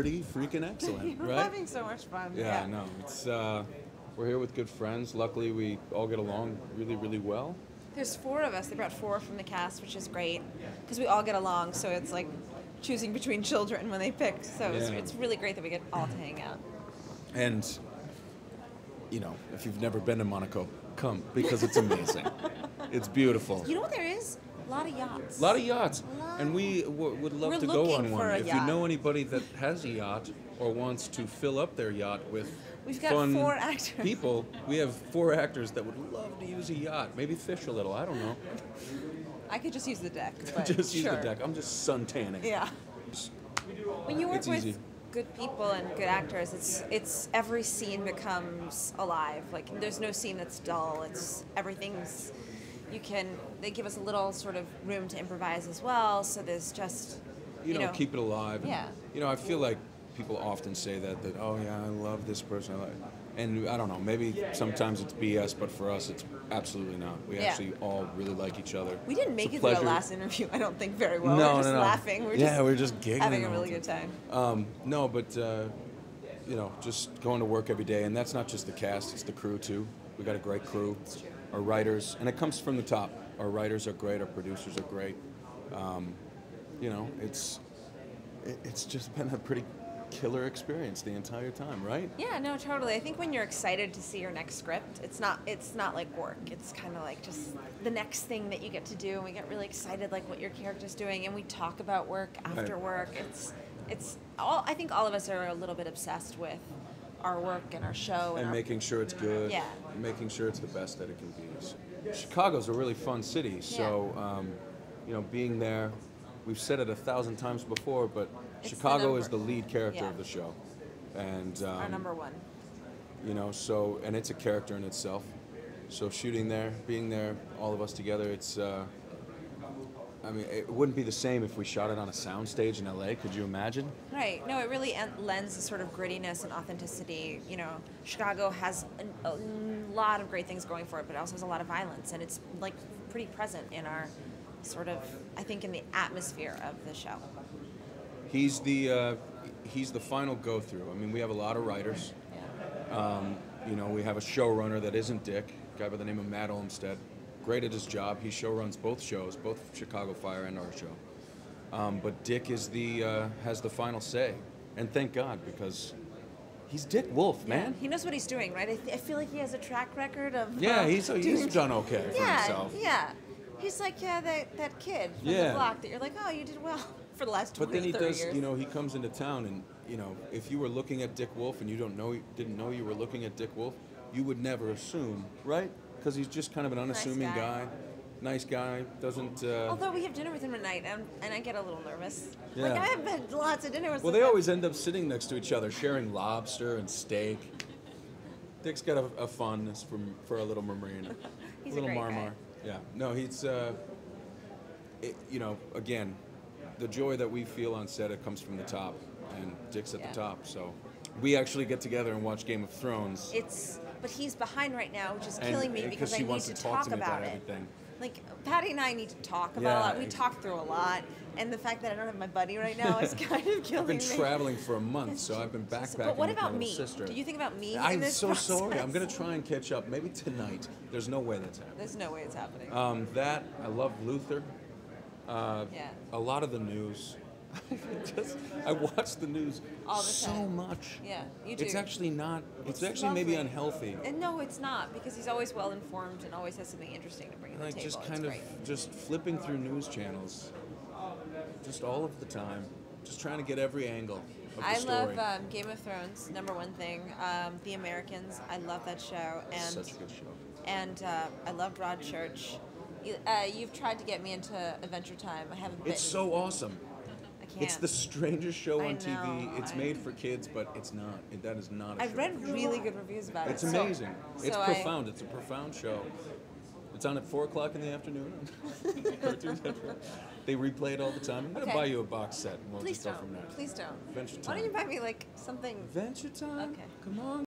pretty freaking excellent, We're right? having so much fun. Yeah, no, it's we're here with good friends. Luckily, we all get along really, really well. There's 4 of us. They brought 4 from the cast, which is great because we all get along. So it's like choosing between children when they pick. So it's really great that we get all to hang out. And you know, if you've never been to Monaco, come because it's amazing. It's beautiful. You know what there is? A lot of yachts. A lot of yachts. And we would love to go on one. If you know anybody that has a yacht or wants to fill up their yacht with We've got fun 4 actors. people, we have 4 actors that would love to use a yacht. Maybe fish a little. I don't know. I could just use the deck. But Just use sure. the deck. I'm just sun tanning. Yeah. When you work It's easy. with good people and good actors, it's every scene becomes alive. Like there's no scene that's dull. It's everything's. They give us a little sort of room to improvise as well. So there's just. You know, keep it alive. Yeah. You know, I feel like people often say that oh yeah, I love this person. And I don't know, maybe sometimes it's BS, but for us it's absolutely not. We actually all really like each other. We didn't make it through our last interview, I don't think, very well. No, we were just laughing. We're just giggling. Having a really good time. No, but you know, just going to work every day, and that's not just the cast, it's the crew too. We got a great crew. Our writers, and it comes from the top. Our writers are great, our producers are great. You know, it's just been a pretty killer experience the entire time, right? Yeah, no, totally. I think when you're excited to see your next script, it's not like work. It's kind of like just the next thing that you get to do, and we get really excited like what your character's doing, and we talk about work after work. It's all. I think all of us are a little bit obsessed with our work and our show and making sure it's good. Yeah. Making sure it's the best that it can be. Chicago's a really fun city, so you know, being there, we've said it 1,000 times before, but Chicago is the lead character of the show, and our number 1. You know, so and it's a character in itself. So shooting there, being there, all of us together, it's. I mean, it wouldn't be the same if we shot it on a soundstage in LA. Could you imagine? Right. No, it really lends a sort of grittiness and authenticity. You know, Chicago has a lot of great things going for it, but it also has a lot of violence, and it's like pretty present in our sort of, I think, in the atmosphere of the show. He's the final go-through. I mean, we have a lot of writers. You know, we have a showrunner that isn't Dick, a guy by the name of Matt Olmstead. Great at his job. He showruns both shows, both Chicago Fire and our show. But Dick is has the final say, and thank God, because he's Dick Wolf, man. He knows what he's doing, right? I feel like he has a track record of. He's done okay for himself. Yeah. He's like, that kid from the block that you're like, oh, you did well for the last 20, But then he 30 does, years. you know, he comes into town, and you know, if you were looking at Dick Wolf and you didn't know you were looking at Dick Wolf, you would never assume, right? Because he's just kind of an unassuming nice guy, doesn't. Although we have dinner with him at night, and I get a little nervous. Yeah. Like I have had lots of dinner with. Well, they always end up sitting next to each other, sharing lobster and steak. Dick's got a fondness for a little Marina. He's a little a great Marmar. guy. Yeah. No, he's. You know, again, the joy that we feel on set, it comes from the top, and Dick's at the top. So we actually get together and watch Game of Thrones. But he's behind right now, which is killing me because I need to talk about it. Everything. Like Patty and I need to talk about a lot. We talk through a lot, and the fact that I don't have my buddy right now is kind of killing me. I've been traveling for a month, so I've been backpacking. But what with about my me? little sister. Do you think about me? I'm in this so process? sorry. I'm gonna try and catch up. Maybe tonight. There's no way that's happening. There's no way it's happening. That I love Luther. A lot of the news. I watch the news all the so time. much. Yeah, you do. It's actually not. It's actually lovely. maybe unhealthy. And no, it's not, because he's always well informed and always has something interesting to bring to the table. Just kind of just flipping through news channels, just all of the time, just trying to get every angle of the story. I love Game of Thrones, number 1 thing. The Americans, I love that show. And Such a good show. And I love Broadchurch. You've tried to get me into Adventure Time. I haven't been. It's so awesome. I can't. It's the strangest show on TV. know, It's made for kids, but it's not. That is not a show. I've read really good reviews about it. It's amazing. It's so profound. It's a profound show. It's on at 4 o'clock in the afternoon. Cartoon Network. They replay it all the time. I'm going to buy you a box set, and we'll just go from there. Please don't. Adventure Time. Why don't you buy me like something? Adventure Time? Okay. Come on.